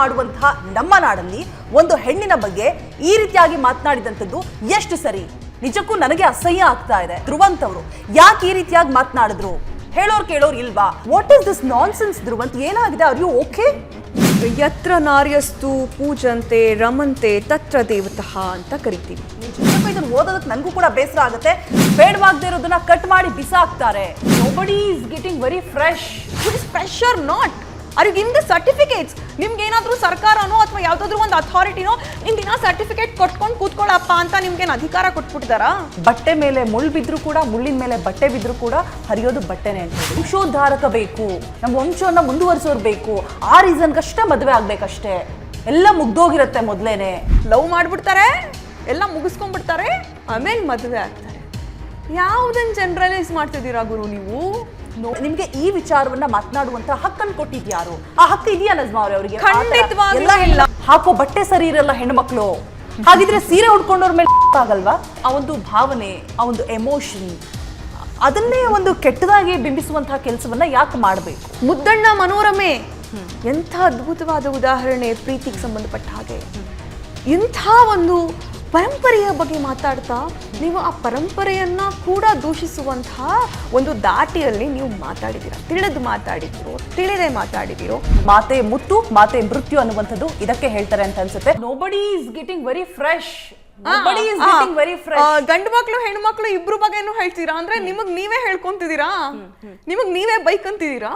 ಮಾಡುವಂತಹ ನಮ್ಮ ನಾಡಲ್ಲಿ ಒಂದು ಹೆಣ್ಣಿನ ಬಗ್ಗೆ ಈ ರೀತಿಯಾಗಿ ಮಾತನಾಡಿದಂಥದ್ದು ಎಷ್ಟು ಸರಿ? ನಿಜಕ್ಕೂ ನನಗೆ ಅಸಹ್ಯ ಆಗ್ತಾ ಇದೆ. ಧ್ರುವಂತ್ ಅವರು ಯಾಕೆ ಈ ರೀತಿಯಾಗಿ ಮಾತನಾಡಿದ್ರು? ಹೇಳೋರು ಕೇಳೋರು ಇಲ್ವಾ? What is this nonsense Dhruvanth? ಏನಾಗಿದೆ? Are you okay? ಯತ್ರ ನಾರ್ಯಸ್ತು ಪೂಜಂತೆ ರಮಂತೆ ತತ್ರ ದೇವತಃ ಅಂತ ಕರಿತೀವಿ. ಇದನ್ನ ಓದೋದಕ್ಕೆ ನನಗೂ ಕೂಡ ಬೇಸರ ಆಗುತ್ತೆ. ಬೇಡವಾಗದೇ ಇರೋದನ್ನ ಕಟ್ ಮಾಡಿ ಬಿಸಾಕ್ತಾರೆ. Nobody is getting very fresh. Fresh or not? Are you giving the certificates? ನಿಮ್ಗೆ ಏನಾದ್ರೂ ಸರ್ಕಾರನೋ ಅಥವಾ ಯಾವ್ದಾದ್ರು ಒಂದು ಅಥಾರಿಟಿನೋ ನಿಮ್ಗೆ ಸರ್ಟಿಫಿಕೇಟ್ ಕೊಟ್ಕೊಂಡು ಕೂತ್ಕೊಳ್ಳಪ್ಪ ಅಂತ ನಿಮ್ಗೇನು ಅಧಿಕಾರ ಕೊಟ್ಬಿಟ್ಟಿದಾರಾ? ಬಟ್ಟೆ ಮೇಲೆ ಮುಳ್ಳು ಬಿದ್ರು ಕೂಡ, ಮುಳ್ಳಿನ ಮೇಲೆ ಬಟ್ಟೆ ಬಿದ್ರು ಕೂಡ ಹರಿಯೋದು ಬಟ್ಟೆನೆ ಅಂತ. ವಂಶೋದ್ಧಾರಕ ಬೇಕು, ನಮ್ಮ ವಂಶವನ್ನ ಮುಂದುವರಿಸೋರು ಬೇಕು. ಆ ರೀಸನ್ಗಷ್ಟೇ ಮದುವೆ ಆಗ್ಬೇಕಷ್ಟೇ. ಎಲ್ಲ ಮುಗ್ದೋಗಿರುತ್ತೆ ಮೊದ್ಲೇನೆ. ಲವ್ ಮಾಡ್ಬಿಡ್ತಾರೆ, ಎಲ್ಲ ಮುಗಿಸ್ಕೊಂಡ್ಬಿಡ್ತಾರೆ, ಆಮೇಲೆ ಮದುವೆ ಆಗ್ತಾರೆ. ಯಾವುದನ್ನ ಜನರಲೈಸ್ ಮಾಡ್ತಿದ್ದೀರಾ ಗುರು ನೀವು? ನಿಮ್ಗೆ ಈ ವಿಚಾರವನ್ನ ಮಾತನಾಡುವಂತ ಹಕ್ಕನ್ನು ಕೊಟ್ಟಿದ್ಯಾರು? ಆ ಹಕ್ಕು ಇದೆಯಾ ನಜ್ಮಾ ಅವರಿಗೆ? ಖಂಡಿತವಾಗ್ಲೂ ಇಲ್ಲ. ಹಾಕೋ ಬಟ್ಟೆ ಸರಿ ಇರಲ್ಲ ಹೆಣ್ಮಕ್ಳು. ಹಾಗಿದ್ರೆ ಸೀರೆ ಉಟ್ಕೊಂಡವ್ರ ಮೇಲೆ ಆಗಲ್ವಾ? ಆ ಒಂದು ಭಾವನೆ, ಆ ಒಂದು ಎಮೋಷನ್, ಅದನ್ನೇ ಒಂದು ಕೆಟ್ಟದಾಗಿ ಬಿಂಬಿಸುವಂತಹ ಕೆಲಸವನ್ನ ಯಾಕೆ ಮಾಡಬೇಕು? ಮುದ್ದಣ್ಣ ಮನೋರಮೆ ಎಂಥ ಅದ್ಭುತವಾದ ಉದಾಹರಣೆ ಪ್ರೀತಿಗೆ ಸಂಬಂಧಪಟ್ಟ ಹಾಗೆ. ಇಂಥ ಒಂದು ಪರಂಪರೆಯ ಬಗ್ಗೆ ಮಾತಾಡ್ತಾ ನೀವು ಆ ಪರಂಪರೆಯನ್ನ ಕೂಡ ದೂಷಿಸುವಂತಹ ಒಂದು ದಾಟಿಯಲ್ಲಿ ನೀವು ಮಾತಾಡಿದ್ದೀರಾ. ತಿಳಿದು ಮಾತಾಡಿದಿರೋ, ತಿಳಿದೇ ಮಾತಾಡಿದಿರೋ. ಮಾತೆ ಮುತ್ತು, ಮಾತೆ ಮೃತ್ಯು ಅನ್ನುವಂಥದ್ದು ಇದಕ್ಕೆ ಹೇಳ್ತಾರೆ ಅಂತ ಅನ್ಸುತ್ತೆ. Nobody is getting very fresh. ಗಂಡು ಮಕ್ಳು ಹೆಣ್ಣು ಮಕ್ಳು ಇಬ್ರು ಬಗ್ಗೆನೂ ಹೇಳ್ತೀರಾ ಅಂದ್ರೆ ನಿಮಗ್ ನೀವೇ ಹೇಳ್ಕೊಂತಿದ್ದೀರಾ, ನಿಮಗ್ ನೀವೇ ಬೈಕಂತಿದ್ದೀರಾ?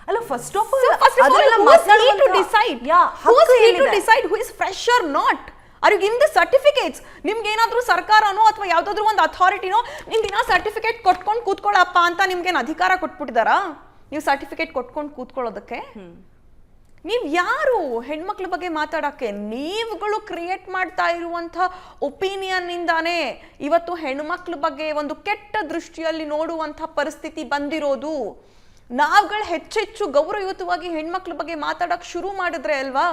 ಅಲ್ಲ, first of all decide who is fresh or not? Are you giving the certificates? ನಿಮ್ಗೆ ಏನಾದ್ರೂ ಸರ್ಕಾರನೋ ಅಥವಾ ಯಾವ್ದಾದ್ರು ಒಂದು ಅಥಾರಿಟಿನೋ ನಿಮ್ಗೆ ಸರ್ಟಿಫಿಕೇಟ್ ಕೊಟ್ಕೊಂಡು ಕೂತ್ಕೊಳ್ಳಪ್ಪ ಅಂತ ನಿಮ್ಗೇನು ಅಧಿಕಾರ ಕೊಟ್ಬಿಟ್ಟಿದಾರಾ? ನೀವು ಸರ್ಟಿಫಿಕೇಟ್ ಕೊಟ್ಕೊಂಡು ಕೂತ್ಕೊಳ್ಳೋದಕ್ಕೆ ನೀವು ಯಾರು? ಹೆಣ್ಮಕ್ಳ ಬಗ್ಗೆ ಮಾತಾಡಕ್ಕೆ ನೀವುಗಳು ಕ್ರಿಯೇಟ್ ಮಾಡ್ತಾ ಇರುವಂಥ ಒಪಿನಿಯನ್ ಇಂದಾನೇ ಇವತ್ತು ಹೆಣ್ಮಕ್ಳ ಬಗ್ಗೆ ಒಂದು ಕೆಟ್ಟ ದೃಷ್ಟಿಯಲ್ಲಿ ನೋಡುವಂಥ ಪರಿಸ್ಥಿತಿ ಬಂದಿರೋದು. ನಾವುಗಳು ಹೆಚ್ಚೆಚ್ಚು ಗೌರವಯುತವಾಗಿ ಹೆಣ್ಮಕ್ಳ ಬಗ್ಗೆ ಮಾತಾಡಕ್ ಶುರು ಮಾಡಿದ್ರೆ ಅಲ್ವಾ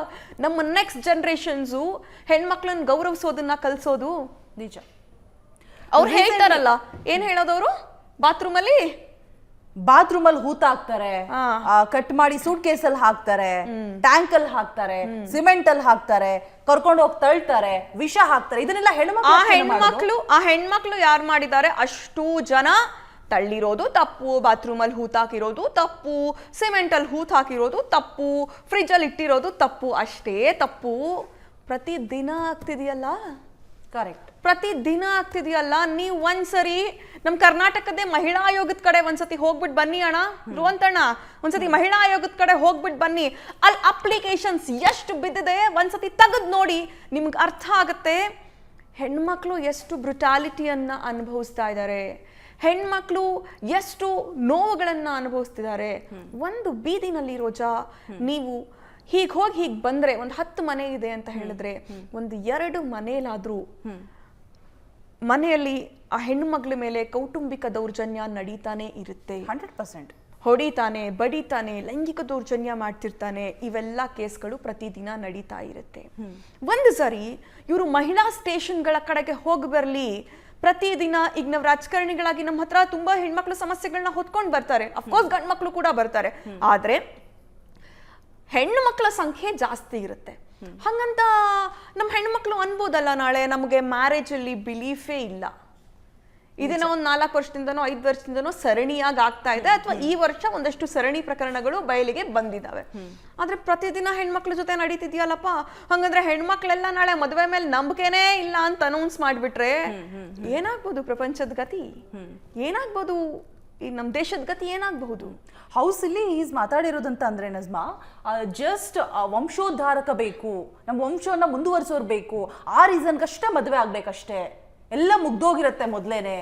ನಮ್ಮ ನೆಕ್ಸ್ಟ್ ಜನರೇಷನ್ಸು ಹೆಣ್ಮಕ್ಳನ್ನ ಗೌರವಿಸೋದನ್ನ ಕಲ್ಸೋದು. ನಿಜ. ಅವ್ರು ಹೇಳ್ತಾರಲ್ಲ, ಏನ್ ಹೇಳೋದವ್ರು? ಬಾತ್ರೂಮಲ್ಲಿ ಹೂತ ಹಾಕ್ತಾರೆ, ಕಟ್ ಮಾಡಿ ಸೂಟ್ ಕೇಸಲ್ಲಿ ಹಾಕ್ತಾರೆ, ಟ್ಯಾಂಕ್ ಅಲ್ಲಿ ಹಾಕ್ತಾರೆ, ಸಿಮೆಂಟ್ ಅಲ್ಲಿ ಹಾಕ್ತಾರೆ, ಕರ್ಕೊಂಡು ಹೋಗಿ ತಳ್ತಾರೆ, ವಿಷ ಹಾಕ್ತಾರೆ. ಇದನ್ನೆಲ್ಲ ಹೆಣ್ಮಕ್ಳು ಯಾರು ಮಾಡಿದ್ದಾರೆ? ಅಷ್ಟು ಜನ ತಳ್ಳಿರೋದು ತಪ್ಪು, ಬಾತ್ರೂಮಲ್ಲಿ ಹೂತ್ ಹಾಕಿರೋದು ತಪ್ಪು, ಸಿಮೆಂಟಲ್ಲಿ ಹೂತ್ ಹಾಕಿರೋದು ತಪ್ಪು, ಫ್ರಿಜ್ಜಲ್ಲಿ ಇಟ್ಟಿರೋದು ತಪ್ಪು, ಅಷ್ಟೇ ತಪ್ಪು. ಪ್ರತಿದಿನ ಆಗ್ತಿದೆಯಲ್ಲ. ಕರೆಕ್ಟ್. ಪ್ರತಿದಿನ ಆಗ್ತಿದೆಯಲ್ಲ. ನೀವು ಒಂದ್ಸರಿ ನಮ್ಮ ಕರ್ನಾಟಕದ ಮಹಿಳಾ ಆಯೋಗದ ಕಡೆ ಒಂದ್ಸತಿ ಹೋಗ್ಬಿಟ್ಟು ಬನ್ನಿ ಅಣ್ಣ, ಧ್ರುವಂತಣ್ಣ, ಒಂದ್ಸತಿ ಮಹಿಳಾ ಆಯೋಗದ ಕಡೆ ಹೋಗ್ಬಿಟ್ಟು ಬನ್ನಿ. ಅಲ್ಲಿ ಅಪ್ಲಿಕೇಶನ್ಸ್ ಎಷ್ಟು ಬಿದ್ದಿದೆ ಒಂದ್ಸತಿ ತೆಗೆದು ನೋಡಿ, ನಿಮ್ಗೆ ಅರ್ಥ ಆಗುತ್ತೆ ಹೆಣ್ಮಕ್ಳು ಎಷ್ಟು ಬ್ರುಟಾಲಿಟಿಯನ್ನ ಅನುಭವಿಸ್ತಾ ಇದ್ದಾರೆ, ಹೆಣ್ಮಕ್ಳು ಎಷ್ಟು ನೋವುಗಳನ್ನ ಅನುಭವಿಸ್ತಿದ್ದಾರೆ. ಒಂದು ಬೀದಿನಲ್ಲಿ ರೋಜಾ ನೀವು ಹೀಗೆ ಹೋಗಿ ಹೀಗೆ ಬಂದ್ರೆ ಒಂದು 10 ಮನೆ ಇದೆ ಅಂತ ಹೇಳಿದ್ರೆ ಒಂದು 2 ಮನೆಯಲ್ಲಾದ್ರೂ ಮನೆಯಲ್ಲಿ ಆ ಹೆಣ್ಣು ಮಗಳ ಮೇಲೆ ಕೌಟುಂಬಿಕ ದೌರ್ಜನ್ಯ ನಡೀತಾನೆ ಇರುತ್ತೆ. 100% ಹೊಡಿತಾನೆ, ಬಡಿತಾನೆ, ಲೈಂಗಿಕ ದೌರ್ಜನ್ಯ ಮಾಡ್ತಿರ್ತಾನೆ. ಇವೆಲ್ಲ ಕೇಸ್ಗಳು ಪ್ರತಿದಿನ ನಡೀತಾ ಇರುತ್ತೆ. ಒಂದು ಸರಿ ಇವರು ಮಹಿಳಾ ಸ್ಟೇಷನ್ಗಳ ಕಡೆಗೆ ಹೋಗಿ ಬರ್ಲಿ. ಪ್ರತಿದಿನ ಈಗ ನಾವು ರಾಜಕಾರಣಿಗಳಾಗಿ ನಮ್ಮ ಹತ್ರ ತುಂಬಾ ಹೆಣ್ಮಕ್ಳು ಸಮಸ್ಯೆಗಳನ್ನ ಹೊತ್ಕೊಂಡು ಬರ್ತಾರೆ. ಅಫ್ಕೋರ್ಸ್ ಗಂಡು ಮಕ್ಳು ಕೂಡ ಬರ್ತಾರೆ, ಆದ್ರೆ ಹೆಣ್ಣು ಮಕ್ಕಳ ಸಂಖ್ಯೆ ಜಾಸ್ತಿ ಇರುತ್ತೆ. ಹಂಗಂತ ನಮ್ಮ ಹೆಣ್ಮಕ್ಳು ಅನ್ಬೋದಲ್ಲ, ನಾಳೆ ನಮಗೆ ಮ್ಯಾರೇಜ್ ಅಲ್ಲಿ ಬಿಲೀಫೇ ಇಲ್ಲ, ಇದನ್ನ ಒಂದು 4 ವರ್ಷದಿಂದನೋ 5 ವರ್ಷದಿಂದನೋ ಸರಣಿಯಾಗಿ ಆಗ್ತಾ ಇದೆ, ಅಥವಾ ಈ ವರ್ಷ ಒಂದಷ್ಟು ಸರಣಿ ಪ್ರಕರಣಗಳು ಬಯಲಿಗೆ ಬಂದಿದ್ದಾವೆ. ಆದ್ರೆ ಪ್ರತಿದಿನ ಹೆಣ್ಮಕ್ಳ ಜೊತೆ ನಡೀತಿದ್ಯಲ್ಲಪ್ಪ, ಹಂಗಂದ್ರೆ ಹೆಣ್ಮಕ್ಳೆಲ್ಲ ನಾಳೆ ಮದುವೆ ಮೇಲೆ ನಂಬಿಕೆನೇ ಇಲ್ಲ ಅಂತ ಅನೌನ್ಸ್ ಮಾಡ್ಬಿಟ್ರೆ ಏನಾಗ್ಬೋದು? ಪ್ರಪಂಚದ ಗತಿ ಏನಾಗ್ಬೋದು? ಈ ನಮ್ಮ ದೇಶದ ಗತಿ ಏನಾಗಬಹುದು? ಹೌಸ್ ಇಲ್ಲಿ ಈಸ್ ಮಾತಾಡಿರೋದಂತ ಅಂದ್ರೆ ನಜ್ಮಾ, ಜಸ್ಟ್ ವಂಶೋದ್ಧಾರಕ ಬೇಕು, ನಮ್ಮ ವಂಶವನ್ನ ಮುಂದುವರಿಸೋರು ಬೇಕು, ಆ ರೀಸನ್ಗಷ್ಟೇ ಮದುವೆ ಆಗ್ಬೇಕಷ್ಟೇ. ಎಲ್ಲ ಮುಗ್ದೋಗಿರತ್ತೆ ಮೊದ್ಲೇನೆ.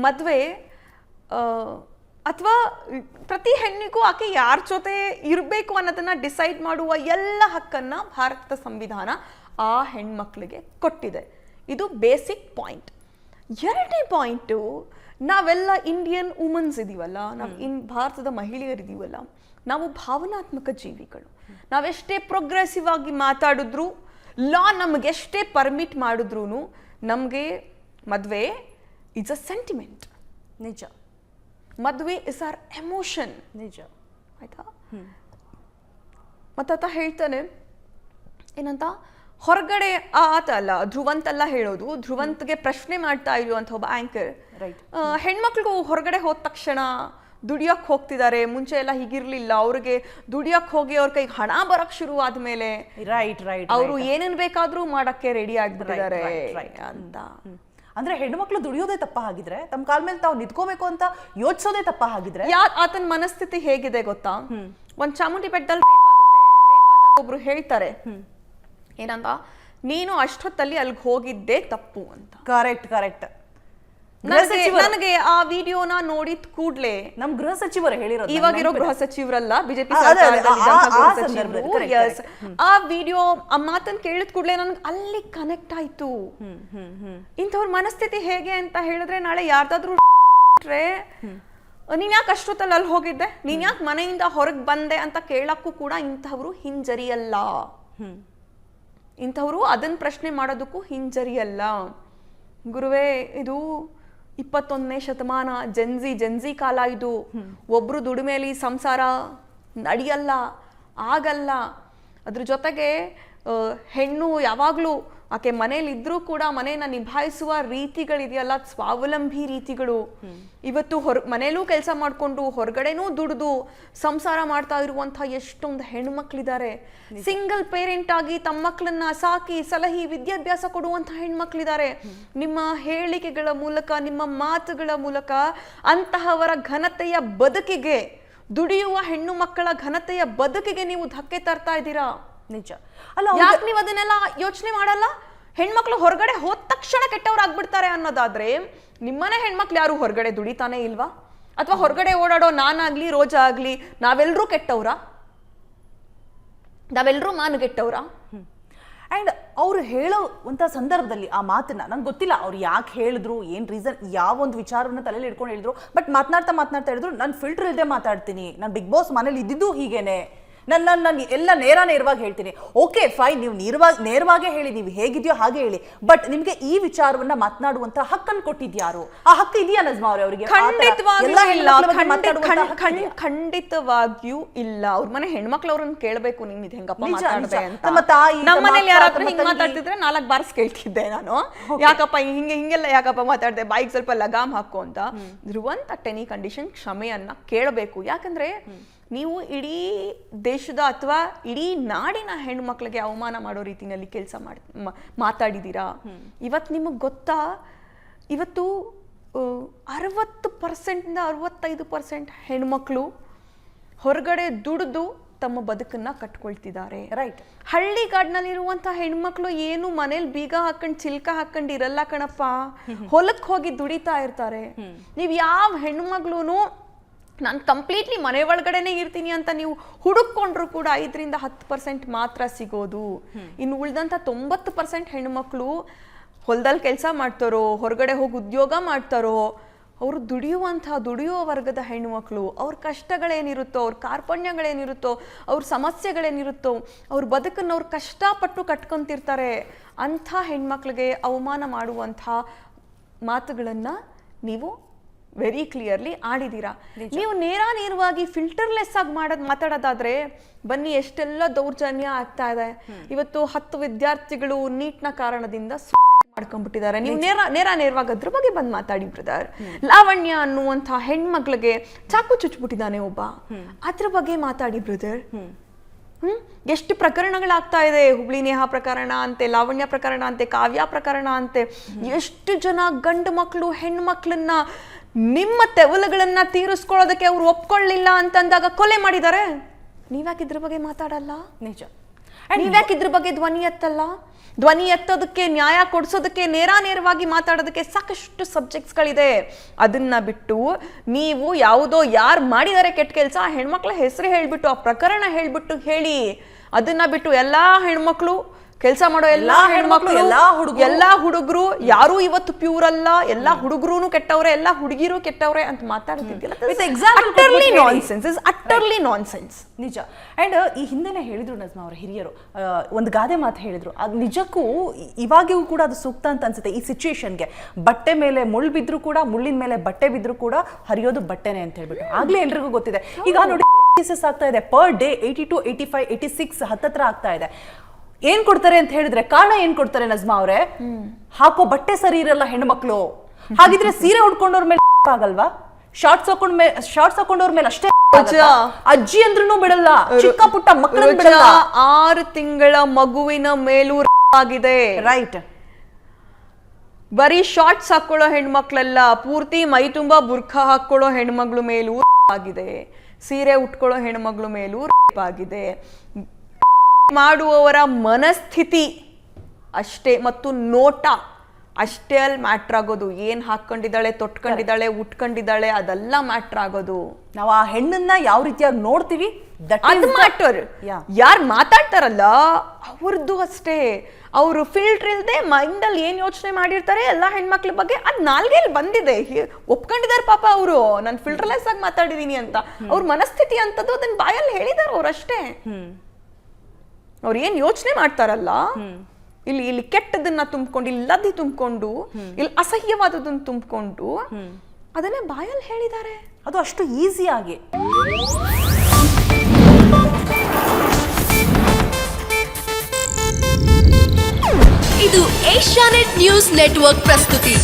ಮದ್ವೆ ಅಥವಾ ಪ್ರತಿ ಹೆಣ್ಣಿಗೂ ಆಕೆ ಯಾರ ಜೊತೆ ಇರಬೇಕು ಅನ್ನೋದನ್ನ ಡಿಸೈಡ್ ಮಾಡುವ ಎಲ್ಲ ಹಕ್ಕನ್ನ ಭಾರತದ ಸಂವಿಧಾನ ಆ ಹೆಣ್ಮಕ್ಳಿಗೆ ಕೊಟ್ಟಿದೆ. ಇದು ಬೇಸಿಕ್ ಪಾಯಿಂಟ್. 2ನೇ ಪಾಯಿಂಟು, ನಾವೆಲ್ಲ ಇಂಡಿಯನ್ ವುಮನ್ಸ್ ಇದೀವಲ್ಲ, ನಾವು ಭಾರತದ ಮಹಿಳೆಯರಿದ್ದೀವಲ್ಲ, ನಾವು ಭಾವನಾತ್ಮಕ ಜೀವಿಗಳು. ನಾವೆಷ್ಟೇ ಪ್ರೋಗ್ರೆಸಿವ್ ಆಗಿ ಮಾತಾಡಿದ್ರು, ಲಾ ನಮಗೆಷ್ಟೇ ಪರ್ಮಿಟ್ ಮಾಡಿದ್ರು, ನಮಗೆ ಮದುವೆ ಇಸ್ ಅ ಸೆಂಟಿಮೆಂಟ್. ನಿಜ. ಮದುವೆ ಇಸ್ ಆರ್ ಎಮೋಷನ್. ನಿಜ. ಆಯ್ತಾ? ಮತ್ತಾತ ಹೇಳ್ತಾನೆ ಏನಂತ, ಹೊರಗಡೆ ಆತ ಅಲ್ಲ ಧ್ರುವಂತಲ್ಲ ಹೇಳೋದು, ಧ್ರುವಂತ್ಗೆ ಪ್ರಶ್ನೆ ಮಾಡ್ತಾ ಇರುವಂತ ಒಬ್ಬ ಆಂಕರ್, ಹೆಣ್ಮಕ್ಳಿಗೂ ಹೊರಗಡೆ ಹೋದ ತಕ್ಷಣ ದುಡಿಯೋಕ್ ಹೋಗ್ತಿದ್ದಾರೆ, ಮುಂಚೆ ಎಲ್ಲ ಹೀಗಿರ್ಲಿಲ್ಲ, ಅವ್ರಿಗೆ ದುಡಿಯೋಕ್ ಹೋಗಿ ಅವ್ರ ಕೈಗೆ ಹಣ ಬರಕ್ ಶುರು ಆದ್ಮೇಲೆ ಅವರು ಏನೇನ್ ಬೇಕಾದ್ರೂ ಮಾಡಕ್ಕೆ ರೆಡಿ ಆಗ್ಬಿಟ್ಟಿದ್ದಾರೆ ಅಂತ. ಅಂದ್ರೆ ಹೆಣ್ಮಕ್ಳು ದುಡಿಯೋದೇ ತಪ್ಪ ಹಾಗಿದ್ರೆ, ತಮ್ಮ ಕಾಲ ಮೇಲೆ ತಾವು ನಿಂತ್ಕೋಬೇಕು ಅಂತ ಯೋಚಿಸೋದೇ ತಪ್ಪ ಹಾಗಿದ್ರೆ. ಆತನ ಮನಸ್ಥಿತಿ ಹೇಗಿದೆ ಗೊತ್ತಾ, ಒಂದ್ ಚಾಮುಂಡಿ ಬೆಟ್ಟದಲ್ಲಿ ರೇಪ್ ಆಗುತ್ತೆ, ರೇಪ್ ಆದಾಗ ಒಬ್ರು ಹೇಳ್ತಾರೆ ಏನಂತ, ನೀನು ಅಷ್ಟೊತ್ತಲ್ಲಿ ಅಲ್ಲಿಗೆ ಹೋಗಿದ್ದೆ ತಪ್ಪು ಅಂತ. ಕರೆಕ್ಟ್. ನನಗೆ ಆ ವಿಡಿಯೋನ ನೋಡಿದ ಕೂಡ್ಲೆ ನಮ್ ಗೃಹ ಸಚಿವರು ಹೇಳಿರೋದು, ಇವಾಗಿರೋ ಗೃಹ ಸಚಿವರಲ್ಲ ಬಿಜೆಪಿ ಆ ವಿಡಿಯೋ ಆ ಮಾತನ್ನ ಕೇಳಿದ ಕೂಡ್ಲೆ ನನ್ಗೆ ಅಲ್ಲಿ ಕನೆಕ್ಟ್ ಆಯ್ತು. ಇಂಥವ್ರ ಮನಸ್ಥಿತಿ ಹೇಗೆ ಅಂತ ಹೇಳಿದ್ರೆ, ನಾಳೆ ಯಾರ್ದಾದ್ರೂ ನೀನ್ ಯಾಕೆ ಅಷ್ಟೊತ್ತಲ್ಲಿ ಅಲ್ಲಿ ಹೋಗಿದ್ದೆ, ನೀನ್ ಯಾಕೆ ಮನೆಯಿಂದ ಹೊರಗೆ ಬಂದೆ ಅಂತ ಕೇಳಕ್ಕೂ ಕೂಡ ಇಂಥವ್ರು ಹಿಂಜರಿಯಲ್ಲ. ಇಂಥವ್ರು ಅದನ್ನ ಪ್ರಶ್ನೆ ಮಾಡೋದಕ್ಕೂ ಹಿಂಜರಿಯಲ್ಲ. ಗುರುವೇ, ಇದು 21ನೇ ಶತಮಾನ, ಜೆನ್ಜಿ ಕಾಲ ಇದು. ಒಬ್ರು ದುಡಿಮೆಲಿ ಸಂಸಾರ ನಡೆಯಲ್ಲ, ಆಗಲ್ಲ. ಅದ್ರ ಜೊತೆಗೆ ಹೆಣ್ಣು ಯಾವಾಗ್ಲೂ ಆಕೆ ಮನೇಲಿ ಇದ್ರೂ ಕೂಡ ಮನೇನ ನಿಭಾಯಿಸುವ ರೀತಿಗಳಿದೆಯಲ್ಲ, ಸ್ವಾವಲಂಬಿ ರೀತಿಗಳು. ಇವತ್ತು ಮನೇಲೂ ಕೆಲಸ ಮಾಡ್ಕೊಂಡು ಹೊರಗಡೆನೂ ದುಡಿದು ಸಂಸಾರ ಮಾಡ್ತಾ ಇರುವಂತಹ ಎಷ್ಟೊಂದು ಹೆಣ್ಮಕ್ಳಿದ್ದಾರೆ. ಸಿಂಗಲ್ ಪೇರೆಂಟ್ ಆಗಿ ತಮ್ಮ ಮಕ್ಕಳನ್ನ ಸಾಕಿ ಸಲಹಿ ವಿದ್ಯಾಭ್ಯಾಸ ಕೊಡುವಂತಹ ಹೆಣ್ಮಕ್ಳಿದ್ದಾರೆ. ನಿಮ್ಮ ಹೇಳಿಕೆಗಳ ಮೂಲಕ, ನಿಮ್ಮ ಮಾತುಗಳ ಮೂಲಕ ಅಂತಹವರ ಘನತೆಯ ಬದುಕಿಗೆ, ದುಡಿಯುವ ಹೆಣ್ಣು ಮಕ್ಕಳ ಘನತೆಯ ಬದುಕಿಗೆ ನೀವು ಧಕ್ಕೆ ತರ್ತಾ ಇದ್ದೀರಾ. ನಿಜ ಅಲ್ಲ, ಯಾಕೆ ನೀವು ಅದನ್ನೆಲ್ಲ ಯೋಚನೆ ಮಾಡಲ್ಲ? ಹೆಣ್ಮಕ್ಳು ಹೊರಗಡೆ ಹೋದ ತಕ್ಷಣ ಕೆಟ್ಟವ್ರು ಆಗ್ಬಿಡ್ತಾರೆ ಅನ್ನೋದಾದ್ರೆ, ನಿಮ್ಮನೆ ಹೆಣ್ಮಕ್ಳು ಯಾರು ಹೊರಗಡೆ ದುಡಿತಾನೆ ಇಲ್ವಾ? ಅಥವಾ ಹೊರಗಡೆ ಓಡಾಡೋ ನಾನಾಗ್ಲಿ ರೋಜಾ ಆಗ್ಲಿ ನಾವೆಲ್ಲರೂ ಕೆಟ್ಟವ್ರ? ನಾವೆಲ್ಲರೂ ಮಾನುಗೆಟ್ಟವ್ರ? ಅಂಡ್ ಅವ್ರು ಹೇಳೋವಂಥ ಸಂದರ್ಭದಲ್ಲಿ ಆ ಮಾತನ್ನ ನಂಗೆ ಗೊತ್ತಿಲ್ಲ ಅವ್ರು ಯಾಕೆ ಹೇಳಿದ್ರು, ಏನು ರೀಸನ್, ಯಾವೊಂದು ವಿಚಾರವನ್ನ ತಲೆಯಲ್ಲಿ ಇಟ್ಕೊಂಡು ಹೇಳಿದ್ರು. ಬಟ್ ಮಾತನಾಡ್ತಾ ಹೇಳಿದ್ರು, ನಾನು ಫಿಲ್ಟರ್ ಇಲ್ಲದೆ ಮಾತಾಡ್ತೀನಿ, ನಾನು ಬಿಗ್ ಬಾಸ್ ಮನೇಲಿ ಇದ್ದಿದ್ದು ಹೀಗೇನೆ, ನಾನು ಎಲ್ಲ ನೇರವಾಗಿ ಹೇಳ್ತೀನಿ. ಓಕೆ ಫೈನ್, ನೀವು ನೇರವಾಗೇ ಹೇಳಿ, ನೀವು ಹೇಗಿದೆಯೋ ಹಾಗೆ ಹೇಳಿ. ಬಟ್ ನಿಮ್ಗೆ ಈ ವಿಚಾರವನ್ನ ಮಾತನಾಡುವಂತ ಹಕ್ಕನ್ನು ಕೊಟ್ಟಿದ್ಯಾರು? ಆ ಹಕ್ಕು ಇದೆಯಾ ನಜ್ಮಾ ಅವರಿಗೆ? ಖಂಡಿತವಾಗಿಯೂ ಇಲ್ಲ. ಅವ್ರ ಮನೆ ಹೆಣ್ಮಕ್ಳು ಅವ್ರನ್ನ ಕೇಳಬೇಕು, ನಿಮ್ ಇದು ಹೆಂಗಪ್ಪ ಮಾತಾಡ್ದೆ ಅಂತ. ನಮ್ಮ ತಾಯಿ ನಮ್ಮ ಮನೇಲಿ ಯಾರಾದ್ರೂ ಹಿಂಗ್ ಮಾತಾಡ್ತಿದ್ರೆ 4 ಬಾರ್ಸ್ ಕೇಳ್ತಿದ್ದೆ ನಾನು, ಯಾಕಪ್ಪ ಹಿಂಗೆಲ್ಲ ಯಾಕಪ್ಪ ಮಾತಾಡ್ದೆ, ಬಾಯಿಗೆ ಸ್ವಲ್ಪ ಲಗಾಮ್ ಹಾಕು ಅಂತ. ಧ್ರುವಂತ್ ಅಟ್ ಎನಿ ಕಂಡೀಷನ್ ಕ್ಷಮೆಯನ್ನ ಕೇಳಬೇಕು. ಯಾಕಂದ್ರೆ ನೀವು ಇಡೀ ದೇಶದ ಅಥವಾ ಇಡೀ ನಾಡಿನ ಹೆಣ್ಣು ಮಕ್ಕಳಿಗೆ ಅವಮಾನ ಮಾಡೋ ರೀತಿಯಲ್ಲಿ ಕೆಲಸ ಮಾತಾಡಿದ್ದೀರಾ. ಇವತ್ತು ನಿಮಗೆ ಗೊತ್ತಾ, ಇವತ್ತು 60% 65% ಹೆಣ್ಮಕ್ಳು ಹೊರಗಡೆ ದುಡಿದು ತಮ್ಮ ಬದುಕನ್ನ ಕಟ್ಕೊಳ್ತಿದ್ದಾರೆ. ರೈಟ್. ಹಳ್ಳಿಗಾಡಿನಲ್ಲಿರುವಂತ ಹೆಣ್ಮಕ್ಳು ಏನು ಮನೇಲಿ ಬೀಗ ಹಾಕೊಂಡು ಚಿಲ್ಕ ಹಾಕೊಂಡು ಇರಲ್ಲ ಕಣಪ್ಪ, ಹೊಲಕ್ಕೆ ಹೋಗಿ ದುಡಿತಾ ಇರ್ತಾರೆ. ನೀವು ಯಾವ ಹೆಣ್ಮಗ್ಳೂನು ನಾನು ಕಂಪ್ಲೀಟ್ಲಿ ಮನೆ ಒಳಗಡೆನೆ ಇರ್ತೀನಿ ಅಂತ ನೀವು ಹುಡುಕೊಂಡ್ರು ಕೂಡ 5% 10% ಮಾತ್ರ ಸಿಗೋದು. ಇನ್ನು ಉಳಿದಂಥ 90% ಹೆಣ್ಮಕ್ಳು ಹೊಲದಲ್ಲಿ ಕೆಲಸ ಮಾಡ್ತಾರೋ, ಹೊರಗಡೆ ಹೋಗಿ ಉದ್ಯೋಗ ಮಾಡ್ತಾರೋ, ಅವರು ದುಡಿಯುವ ವರ್ಗದ ಹೆಣ್ಣುಮಕ್ಳು. ಅವ್ರ ಕಷ್ಟಗಳೇನಿರುತ್ತೋ, ಅವ್ರ ಕಾರ್ಪಣ್ಯಗಳೇನಿರುತ್ತೋ, ಅವ್ರ ಸಮಸ್ಯೆಗಳೇನಿರುತ್ತೋ, ಅವ್ರ ಬದುಕನ್ನು ಅವ್ರು ಕಷ್ಟಪಟ್ಟು ಕಟ್ಕೊಂತಿರ್ತಾರೆ. ಅಂಥ ಹೆಣ್ಮಕ್ಳಿಗೆ ಅವಮಾನ ಮಾಡುವಂಥ ಮಾತುಗಳನ್ನು ನೀವು ವೆರಿ ಕ್ಲಿಯರ್ಲಿ ಆಡಿದ್ದೀರಾ. ನೀವು ನೇರವಾಗಿ ಫಿಲ್ಟರ್ಲೆಸ್ ಆಗಿ ಮಾತಾಡೋದಾದ್ರೆ, ಬನ್ನಿ ಎಷ್ಟೆಲ್ಲ ದೌರ್ಜನ್ಯ ಆಗ್ತಾ ಇದೆ. ಇವತ್ತು 10 ವಿದ್ಯಾರ್ಥಿಗಳು ನೀಟ್ನ ಕಾರಣದಿಂದ ಸೂಸೈಡ್ ಮಾಡ್ಕೊಂಡ್ಬಿಟ್ಟಿದ್ದಾರೆ. ನೀವು ನೇರವಾಗಿ ಅದ್ರ ಬಗ್ಗೆ ಬಂದು ಮಾತಾಡಿ ಬ್ರದರ್. ಲಾವಣ್ಯ ಅನ್ನುವಂಥ ಹೆಣ್ಮಕ್ಳಿಗೆ ಚಾಕು ಚುಚ್ಬಿಟ್ಟಿದ್ದಾನೆ ಒಬ್ಬ, ಅದ್ರ ಬಗ್ಗೆ ಮಾತಾಡಿ ಬ್ರದರ್. ಎಷ್ಟು ಪ್ರಕರಣಗಳಾಗ್ತಾ ಇದೆ. ಹುಬ್ಳಿ ನೇಹಾ ಪ್ರಕರಣ ಅಂತೆ, ಲಾವಣ್ಯ ಪ್ರಕರಣ ಅಂತೆ, ಕಾವ್ಯ ಪ್ರಕರಣ ಅಂತೆ. ಎಷ್ಟು ಜನ ಗಂಡು ಮಕ್ಕಳು ಹೆಣ್ಮಕ್ಳನ್ನ ನಿಮ್ಮ ತೆವಲುಗಳನ್ನ ತೀರಿಸ್ಕೊಳ್ಳೋದಕ್ಕೆ ಅವ್ರು ಒಪ್ಕೊಳ್ಳಿಲ್ಲ ಅಂತಂದಾಗ ಕೊಲೆ ಮಾಡಿದ್ದಾರೆ. ನೀವ್ಯಾಕೆ ಇದ್ರ ಬಗ್ಗೆ ಮಾತಾಡಲ್ಲ? ನಿಜ. ನೀವ್ಯಾಕೆ ಇದ್ರ ಬಗ್ಗೆ ಧ್ವನಿ ಎತ್ತಲ್ಲ? ಧ್ವನಿ ಎತ್ತೋದಕ್ಕೆ, ನ್ಯಾಯ ಕೊಡ್ಸೋದಕ್ಕೆ, ನೇರವಾಗಿ ಮಾತಾಡೋದಕ್ಕೆ ಸಾಕಷ್ಟು ಸಬ್ಜೆಕ್ಟ್ಸ್ಗಳಿದೆ. ಅದನ್ನ ಬಿಟ್ಟು ನೀವು ಯಾವುದೋ ಯಾರು ಮಾಡಿದ್ದಾರೆ ಕೆಟ್ಟ ಕೆಲಸ, ಹೆಣ್ಮಕ್ಳ ಹೆಸರು ಹೇಳ್ಬಿಟ್ಟು ಆ ಪ್ರಕರಣ ಹೇಳ್ಬಿಟ್ಟು ಹೇಳಿ, ಅದನ್ನ ಬಿಟ್ಟು ಎಲ್ಲಾ ಹೆಣ್ಮಕ್ಳು ಕೆಲಸ ಮಾಡೋ ಎಲ್ಲಾ ಹೆಣ್ಮಕ್ಳು, ಎಲ್ಲಾ ಹುಡುಗರು ಯಾರು ಇವತ್ತು ಪ್ಯೂರ್ ಅಲ್ಲ, ಎಲ್ಲಾ ಹುಡುಗರು ಕೆಟ್ಟವ್ರೆ, ಎಲ್ಲಾ ಹುಡುಗಿರು ಕೆಟ್ಟವ್ರೆ ಅಂತ ಮಾತಾಡ್ತಿದ್ದಿಲ್ಲ. ನಿಜ. ಅಂಡ್ ಈ ಹಿಂದೆನೆ ಹೇಳಿದ್ರು ನಜ್ಮಾ ಅವರ ಹಿರಿಯರು ಒಂದು ಗಾದೆ ಮಾತು ಹೇಳಿದ್ರು, ಅದು ನಿಜಕ್ಕೂ ಇವಾಗಿಗೂ ಕೂಡ ಅದು ಸೂಕ್ತ ಅಂತ ಅನ್ಸುತ್ತೆ ಈ ಸಿಚುಯೇಷನ್ಗೆ. ಬಟ್ಟೆ ಮೇಲೆ ಮುಳ್ಳು ಬಿದ್ರು ಕೂಡ, ಮುಳ್ಳಿನ ಮೇಲೆ ಬಟ್ಟೆ ಬಿದ್ರು ಕೂಡ ಹರಿಯೋದು ಬಟ್ಟೆನೆ ಅಂತ ಹೇಳ್ಬಿಟ್ಟು ಆಗ್ಲೇ ಎಲ್ರಿಗೂ ಗೊತ್ತಿದೆ. ಈಗ ನೋಡಿ ಕೇಸಸ್ ಆಗ್ತಾ ಇದೆ ಪರ್ ಡೇ 82 85 86 ಹತ್ತತ್ರ ಆಗ್ತಾ ಇದೆ. ಏನ್ ಕೊಡ್ತಾರೆ ಅಂತ ಹೇಳಿದ್ರೆ ಕಾರಣ ಏನ್ ಕೊಡ್ತಾರೆ ನಜ್ಮಾ ಅವ್ರೆ? ಹಾಕೋ ಬಟ್ಟೆ ಸರಿ ಇರಲ್ಲ ಹೆಣ್ಮಕ್ಳು. ಹಾಗಿದ್ರೆ ಸೀರೆ ಉಟ್ಕೊಂಡವ್ರ ಮೇಲೆ ಆಗಲ್ವಾ? ಶಾರ್ಟ್ಸ್ ಹಾಕೊಂಡವ್ರ ಮೇಲೆ ಅಷ್ಟೇ ಅಜ್ಜಿ ಅಂದ್ರೂ ಬಿಡಲ್ಲ, ಚಿಕ್ಕ ಪುಟ್ಟ ಮಕ್ಕಳನ್ನ ಬಿಡಲ್ಲ. 6 ತಿಂಗಳ ಮಗುವಿನ ಮೇಲೂ ಆಗಿದೆ. ರೈಟ್. ಬರೀ ಶಾರ್ಟ್ಸ್ ಹಾಕೊಳ್ಳೋ ಹೆಣ್ಮಕ್ಳೆಲ್ಲ, ಪೂರ್ತಿ ಮೈ ತುಂಬಾ ಬುರ್ಖಾ ಹಾಕೊಳ್ಳೋ ಹೆಣ್ಮಗ್ಳು ಮೇಲೂ ಆಗಿದೆ. ಸೀರೆ ಉಟ್ಕೊಳ್ಳೋ ಹೆಣ್ಮಗ್ಳು ಮೇಲೂ ಆಗಿದೆ. ಮಾಡುವವರ ಮನಸ್ಥಿತಿ ಅಷ್ಟೇ ಮತ್ತು ನೋಟ ಅಷ್ಟೇ ಅಲ್ಲಿ ಮ್ಯಾಟ್ರ್ ಆಗೋದು. ಏನ್ ಹಾಕೊಂಡಿದ್ದಾಳೆ, ತೊಟ್ಕೊಂಡಿದ್ದಾಳೆ, ಉಟ್ಕೊಂಡಿದ್ದಾಳೆ, ಅದೆಲ್ಲ ಮ್ಯಾಟ್ರ್ ಆಗೋದು. ನಾವು ಆ ಹೆಣ್ಣನ್ನ ಯಾವ ರೀತಿಯಾಗಿ ನೋಡ್ತೀವಿ ಅದು ಮ್ಯಾಟರ್. ಯಾರು ಮಾತಾಡ್ತಾರಲ್ಲ ಅವ್ರದ್ದು ಅಷ್ಟೇ. ಅವರು ಫಿಲ್ಟರ್ ಇಲ್ಲದೆ ಮೈಂಡ್ ಅಲ್ಲಿ ಏನ್ ಯೋಚನೆ ಮಾಡಿರ್ತಾರೆ ಎಲ್ಲ ಹೆಣ್ಮಕ್ಳ ಬಗ್ಗೆ ಅದ್ ನಾಲ್ಗೆಲ್ಲಿ ಬಂದಿದೆ, ಒಪ್ಕೊಂಡಿದ್ದಾರೆ ಪಾಪ ಅವರು. ನಾನು ಫಿಲ್ಟರ್ಲೆಸ್ ಆಗಿ ಮಾತಾಡಿದೀನಿ ಅಂತ. ಅವ್ರ ಮನಸ್ಥಿತಿ ಅಂತದ್ದು ಅದನ್ನ ಬಾಯಲ್ಲಿ ಹೇಳಿದಾರೆ ಅವ್ರಷ್ಟೇ. ಅವ್ರು ಏನ್ ಯೋಚನೆ ಮಾಡ್ತಾರಲ್ಲ, ಇಲ್ಲಿ ಕೆಟ್ಟದನ್ನ ತುಂಬಿಕೊಂಡು, ಇಲ್ಲಿ ಲದ್ದಿ ತುಂಬಿಕೊಂಡು, ಇಲ್ಲಿ ಅಸಹ್ಯವಾದದನ್ನ ತುಂಬಿಕೊಂಡು ಅದನ್ನೇ ಬಾಯಲ್ಲಿ ಹೇಳಿದ್ದಾರೆ. ಅದು ಅಷ್ಟು ಈಸಿಯಾಗಿ. ಇದು ಏಷ್ಯಾನೆಟ್ ನ್ಯೂಸ್ ನೆಟ್ವರ್ಕ್ ಪ್ರಸ್ತುತಿ.